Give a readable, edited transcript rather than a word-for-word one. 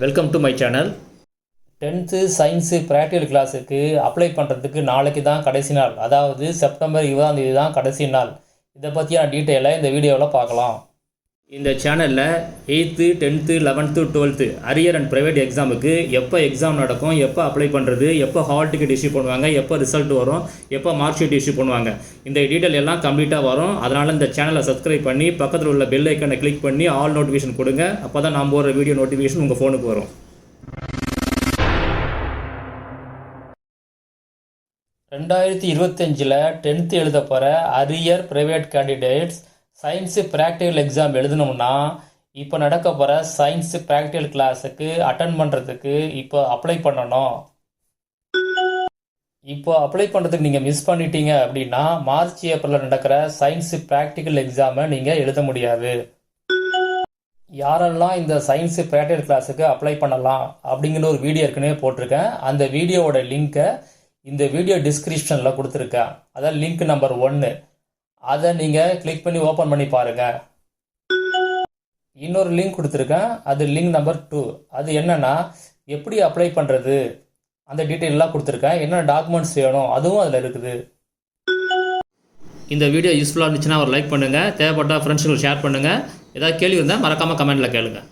Welcome to my channel. 10th science practical கிளாஸுக்கு apply பண்ணுறதுக்கு நாளைக்கு தான் கடைசி நாள். அதாவது செப்டம்பர் 20ஆம் தேதி தான் கடைசி நாள். இதை பற்றியான டீட்டெயிலை இந்த வீடியோவில் பார்க்கலாம். இந்த சேனலில் 8th 10th 11th 12th arrear and private எக்ஸாமுக்கு எப்போ எக்ஸாம் நடக்கும், எப்போ அப்ளை பண்ணுறது, எப்போ ஹால் டிக்கெட் இஷ்யூ பண்ணுவாங்க, எப்போ ரிசல்ட் வரும், எப்போ மார்க் ஷீட் இஷ்யூ பண்ணுவாங்க, இந்த டீட்டெயில் எல்லாம் கம்ப்ளீட்டாக வரும். அதனால் இந்த சேனலை சப்ஸ்கிரைப் பண்ணி பக்கத்தில் உள்ள பெல் ஐக்கனை கிளிக் பண்ணி ஆல் நோட்டிஃபிகேஷன் கொடுங்க. அப்போ தான் நான் போகிற வீடியோ நோட்டிஃபிகேஷன் உங்கள் ஃபோனுக்கு வரும். 2025 10th எழுத போகிற arrear private candidates science practical exam எழுதணும்னா இப்போ நடக்க போகிற சயின்ஸு ப்ராக்டிக்கல் கிளாஸுக்கு அட்டன் பண்ணுறதுக்கு இப்போ அப்ளை பண்ணணும். இப்போ அப்ளை பண்ணுறதுக்கு நீங்கள் மிஸ் பண்ணிட்டீங்க அப்படின்னா மார்ச் ஏப்ரலில் நடக்கிற சயின்ஸு ப்ராக்டிக்கல் எக்ஸாமை நீங்கள் எழுத முடியாது. யாரெல்லாம் இந்த சயின்ஸு ப்ராக்டிக்கல் கிளாஸுக்கு அப்ளை பண்ணலாம் அப்படிங்கிற ஒரு வீடியோ ஏற்கனவே போட்டிருக்கேன். அந்த வீடியோவோட லிங்க்கை இந்த வீடியோ டிஸ்கிரிப்ஷனில் கொடுத்துருக்கேன். அதான் லிங்க் நம்பர் 1. அதை நீங்கள் கிளிக் பண்ணி ஓப்பன் பண்ணி பாருங்கள். இன்னொரு லிங்க் கொடுத்துருக்கேன், அது லிங்க் நம்பர் 2. அது என்னென்னா எப்படி அப்ளை பண்ணுறது அந்த டீட்டெயிலெலாம் கொடுத்துருக்கேன். என்னென்ன டாக்குமெண்ட்ஸ் வேணும் அதுவும் அதில் இருக்குது. இந்த வீடியோ யூஸ்ஃபுல்லாக இருந்துச்சுன்னா ஒரு லைக் பண்ணுங்கள், தேவைப்பட்டால் ஃப்ரெண்ட்ஸுங்களுக்கு ஷேர் பண்ணுங்கள். ஏதாவது கேள்வி இருந்தால் மறக்காமல் கமெண்ட்டில் கேளுங்கள்.